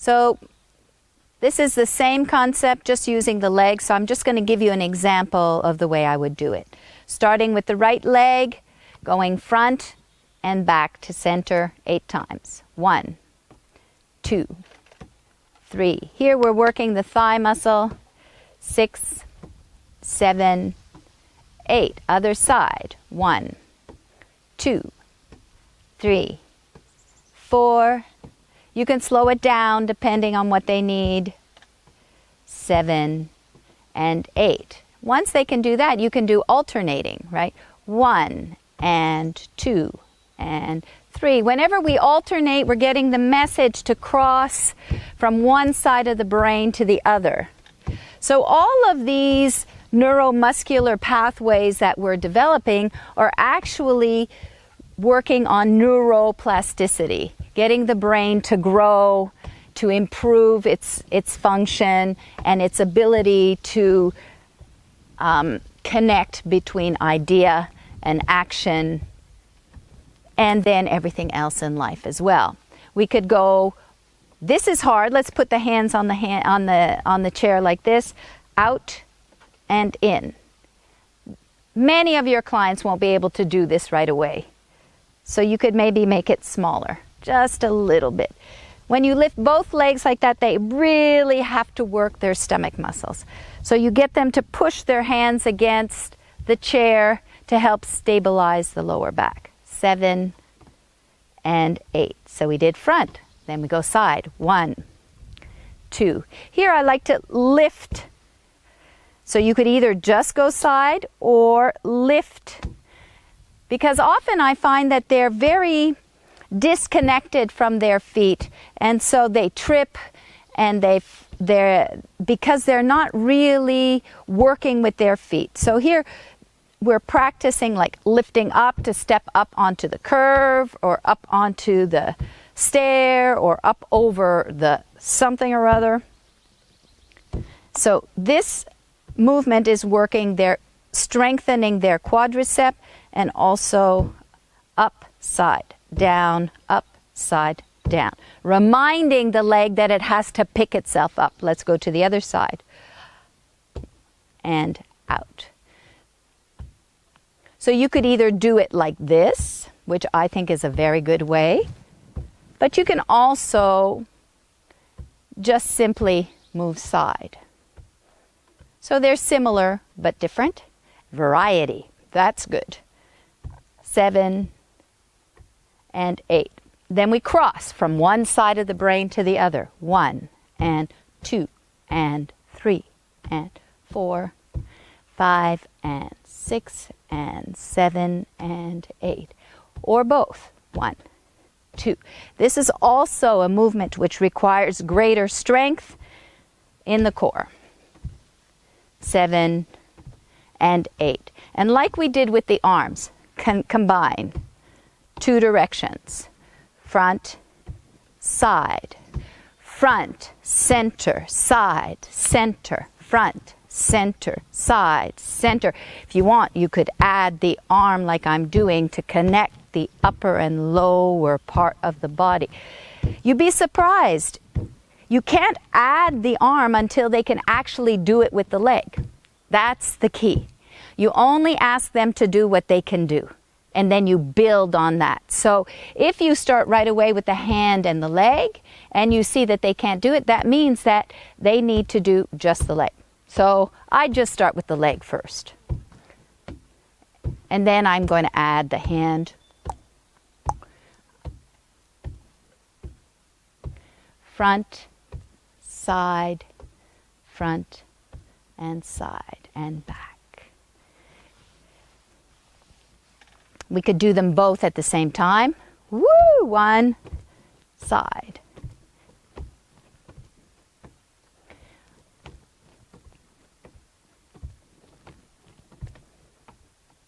So this is the same concept, just using the legs. So I'm just going to give you an example of the way I would do it. Starting with the right leg, going front and back to center 8 times. 1, 2, 3. Here we're working the thigh muscle. 6, 7, 8. Other side. 1, 2, 3, 4. You can slow it down depending on what they need. 7 and 8. Once they can do that, you can do alternating, right? 1 and 2 and 3. Whenever we alternate, we're getting the message to cross from one side of the brain to the other. So all of these neuromuscular pathways that we're developing are actually working on neuroplasticity, getting the brain to grow, to improve its function and its ability to connect between idea and action, and then everything else in life as well. We could go, this is hard. Let's put the hands on the chair like this, out and in. Many of your clients won't be able to do this right away. So you could maybe make it smaller, just a little bit. When you lift both legs like that, they really have to work their stomach muscles. So you get them to push their hands against the chair to help stabilize the lower back. 7 and 8. So we did front, then we go side. 1, 2. Here I like to lift. So you could either just go side or lift, because often I find that they're very disconnected from their feet, and so they trip, and because they're not really working with their feet. So here we're practicing like lifting up to step up onto the curve, or up onto the stair, or up over the something or other. So this movement is working, they're strengthening their quadricep, and also up, side, down, up, side, down. Reminding the leg that it has to pick itself up. Let's go to the other side. And out. So you could either do it like this, which I think is a very good way, but you can also just simply move side. So they're similar but different. Variety, that's good. 7 and 8. Then we cross from one side of the brain to the other. 1 and 2 and 3 and 4, 5 and 6 and 7 and 8. Or both. 1, 2. This is also a movement which requires greater strength in the core. 7 and 8. And like we did with the arms, combine 2 directions. Front, side, front, center, side, center, front, center, side, center. If you want, you could add the arm like I'm doing to connect the upper and lower part of the body. You'd be surprised. You can't add the arm until they can actually do it with the leg. That's the key. You only ask them to do what they can do, and then you build on that. So if you start right away with the hand and the leg, and you see that they can't do it, that means that they need to do just the leg. So I just start with the leg first. And then I'm going to add the hand. Front, side, front, and side, and back. We could do them both at the same time. Woo! 1 side.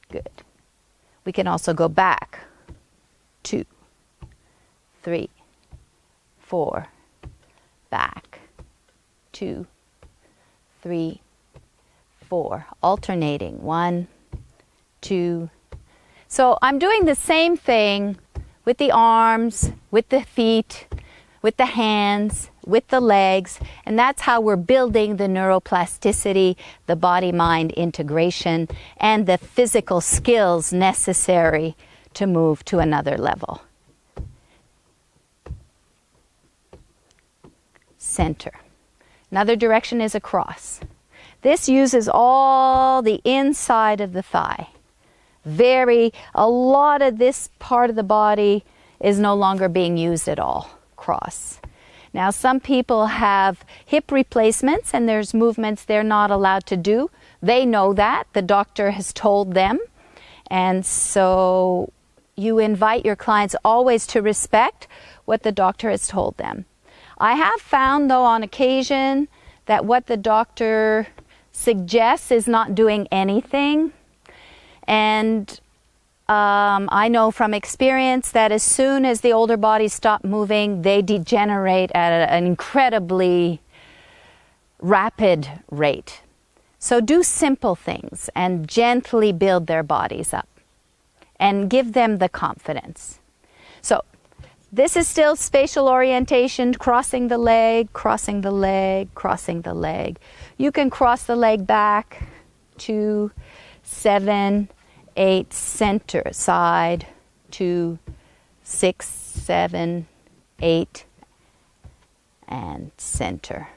Good. We can also go back. 2, 3, 4. Back. 2, 3, 4. Alternating. 1, 2. So I'm doing the same thing with the arms, with the feet, with the hands, with the legs, and that's how we're building the neuroplasticity, the body-mind integration, and the physical skills necessary to move to another level. Center. Another direction is across. This uses all the inside of the thigh. A lot of this part of the body is no longer being used at all. Cross. Now, some people have hip replacements and there's movements they're not allowed to do. They know that. The doctor has told them. And so you invite your clients always to respect what the doctor has told them. I have found, though, on occasion that what the doctor suggests is not doing anything. And I know from experience that as soon as the older bodies stop moving, they degenerate at an incredibly rapid rate. So do simple things and gently build their bodies up and give them the confidence. So this is still spatial orientation, crossing the leg, crossing the leg, crossing the leg. You can cross the leg back, 2, 7, 8, center, side, 2, 6, 7, 8, and center.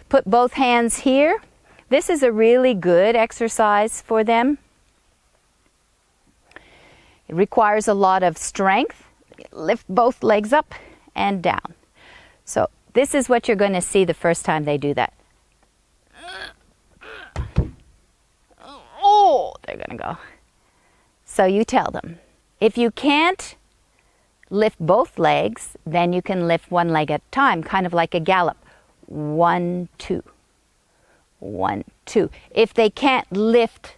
Put both hands here. This is a really good exercise for them. It requires a lot of strength. Lift both legs up and down. So this is what you're going to see the first time they do that. Oh, they're going to go. So you tell them, if you can't lift both legs, then you can lift one leg at a time, kind of like a gallop. 1, 2. 1, 2. If they can't lift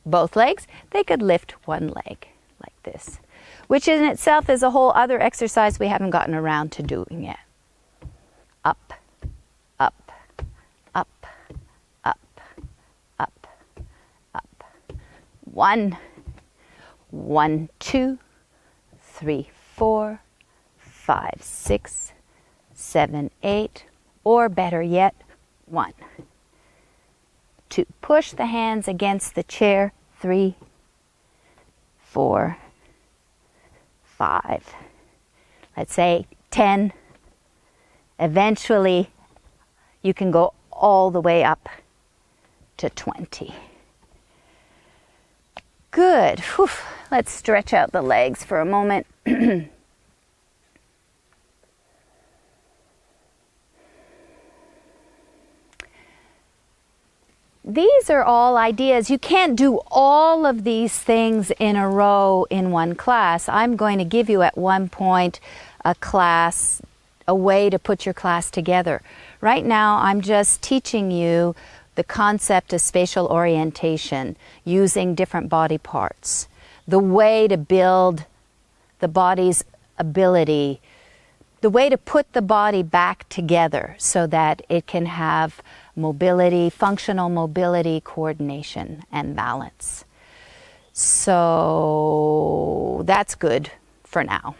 both legs, they could lift one leg like this, which in itself is a whole other exercise we haven't gotten around to doing yet. Up, up, up, up, up, up. 1, 1, 2, 3, 4, 5, 6, 7, 8, or better yet, 1, 2. Push the hands against the chair. 3, 4, 5. Let's say 10. Eventually, you can go all the way up to 20. Good. Whew. Let's stretch out the legs for a moment. These are all ideas. You can't do all of these things in a row in one class. I'm going to give you at one point a class, a way to put your class together. Right now, I'm just teaching you the concept of spatial orientation using different body parts, the way to build the body's ability, the way to put the body back together so that it can have mobility, functional mobility, coordination, and balance. So that's good for now.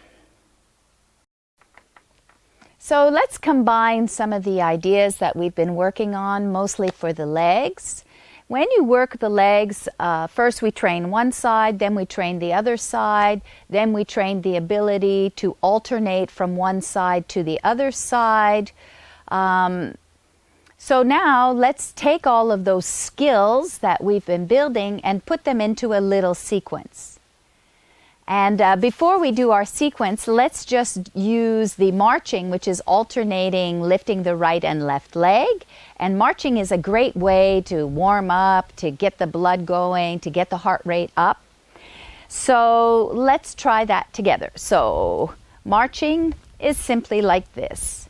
So let's combine some of the ideas that we've been working on, mostly for the legs. When you work the legs, first we train one side, then we train the other side, then we train the ability to alternate from one side to the other side. So now let's take all of those skills that we've been building and put them into a little sequence. And before we do our sequence, let's just use the marching, which is alternating, lifting the right and left leg. And marching is a great way to warm up, to get the blood going, to get the heart rate up. So let's try that together. So marching is simply like this.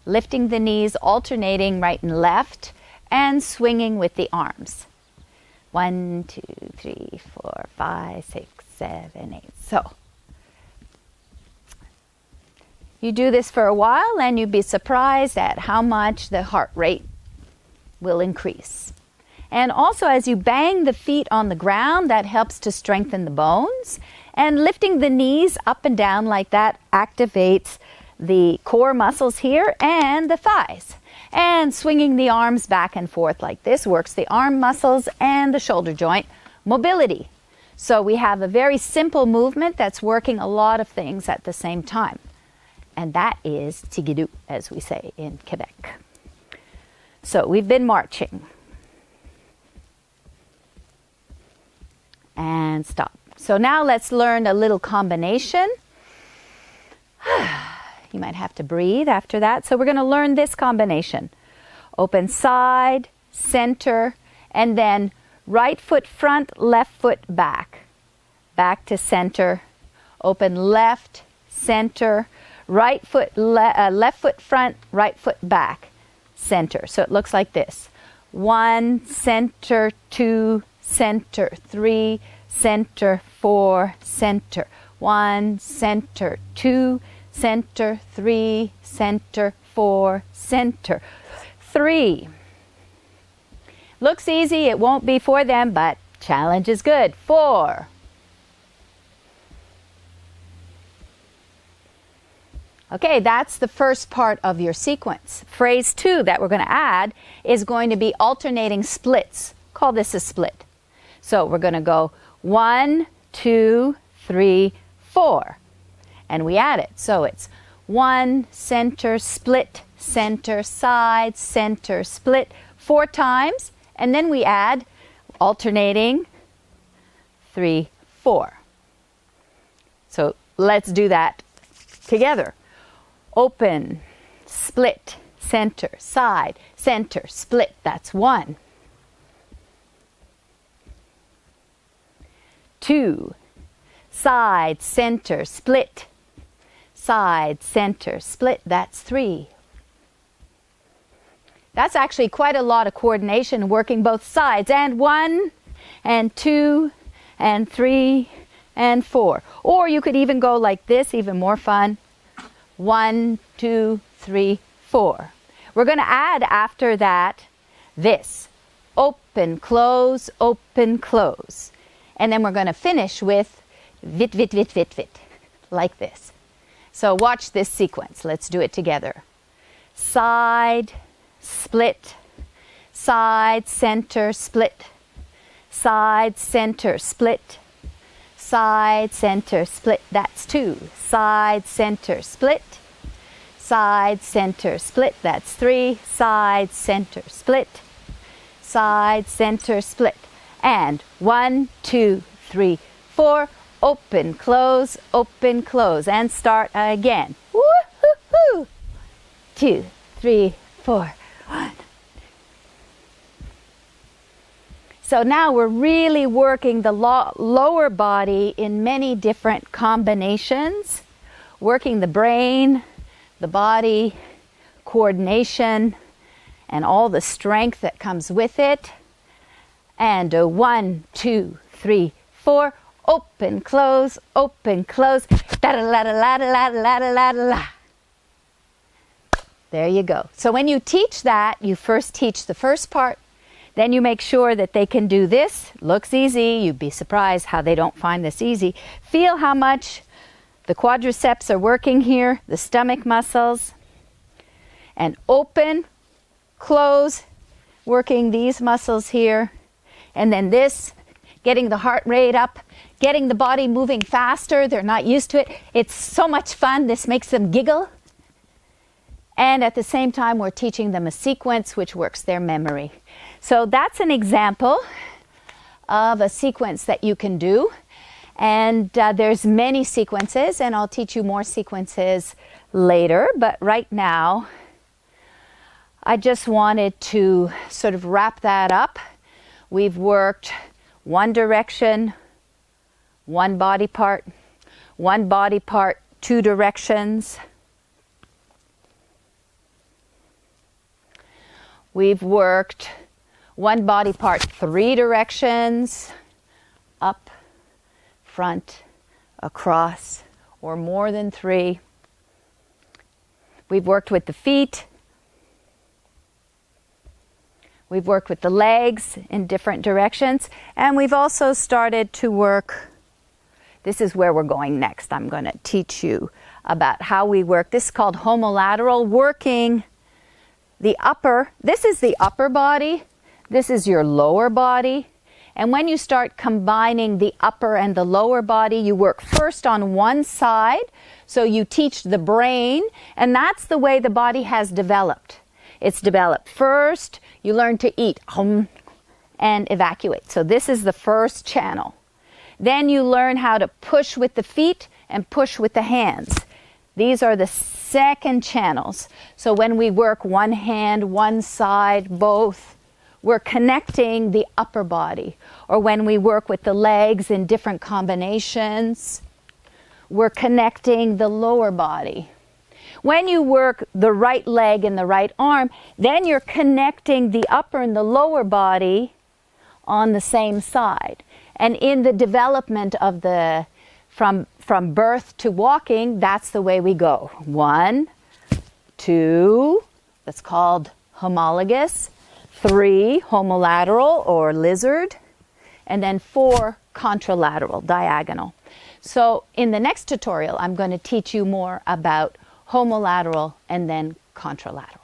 Lifting the knees, alternating right and left, and swinging with the arms. 1, 2, 3, 4, 5, 6, 7, 8. So you do this for a while and you'd be surprised at how much the heart rate will increase. And also as you bang the feet on the ground, that helps to strengthen the bones. And lifting the knees up and down like that activates the core muscles here and the thighs. And swinging the arms back and forth like this works the arm muscles and the shoulder joint mobility. So we have a very simple movement that's working a lot of things at the same time. And that is tigidou, as we say in Quebec. So we've been marching. And stop. So now let's learn a little combination. You might have to breathe after that. So we're going to learn this combination. Open side, center, and then right foot front, left foot back. Back to center. Open left, center, right foot, left foot front, right foot back, center. So it looks like this. 1, center, 2, center, 3, center, 4, center. 1, center, 2, center, 3, center, 4, center. 3. Looks easy, it won't be for them, but challenge is good. 4. Okay, that's the first part of your sequence. Phrase 2 that we're going to add is going to be alternating splits. Call this a split. So we're going to go 1, 2, 3, 4. And we add it. So it's 1, center, split, center, side, center, split, 4 times. And then we add alternating 3, 4. So let's do that together. Open, split, center, side, center, split. That's 1. 2, side, center, split, side, center, split. That's 3. That's actually quite a lot of coordination working both sides. And 1, and 2, and 3, and 4. Or you could even go like this, even more fun. 1, 2, 3, 4. We're going to add after that this. Open, close, close. And then we're going to finish with vit, vit, vit, vit, vit. Like this. So watch this sequence. Let's do it together. Side, split, side, center, split, side, center, split, side, center, split. That's 2. Side, center, split, side, center, split. That's 3. Side, center, split, side, center, split. And 1, 2, 3, 4. Open, close, and start again. Woo-hoo-hoo. 2, 3, 4, 1. So now we're really working the lower body in many different combinations, working the brain, the body, coordination, and all the strength that comes with it. And 1, 2, 3, 4. Open, close, da-da-la-da-la-da-la-da-la-da-la-da-la. There you go. So when you teach that, you first teach the first part. Then you make sure that they can do this. Looks easy. You'd be surprised how they don't find this easy. Feel how much the quadriceps are working here, the stomach muscles. And open, close, working these muscles here. And then this, getting the heart rate up, getting the body moving faster. They're not used to it. It's so much fun. This makes them giggle. And at the same time, we're teaching them a sequence which works their memory. So that's an example of a sequence that you can do. And there's many sequences, and I'll teach you more sequences later. But right now, I just wanted to sort of wrap that up. We've worked one direction, one body part, 2 directions. We've worked one body part, 3 directions, up, front, across, or more than 3. We've worked with the feet. We've worked with the legs in different directions. And we've also started to work, this is where we're going next. I'm going to teach you about how we work. This is called homolateral, working the upper. This is the upper body. This is your lower body. And when you start combining the upper and the lower body, you work first on one side. So you teach the brain, and that's the way the body has developed. It's developed first, you learn to eat and evacuate. So this is the first channel. Then you learn how to push with the feet and push with the hands. These are the second channels. So when we work one hand, one side, both, we're connecting the upper body. Or when we work with the legs in different combinations, we're connecting the lower body. When you work the right leg and the right arm, then you're connecting the upper and the lower body on the same side. And in the development of the, from birth to walking, that's the way we go. 1, 2, that's called homologous. 3, homolateral or lizard. And then 4, contralateral, diagonal. So in the next tutorial, I'm going to teach you more about homolateral and then contralateral.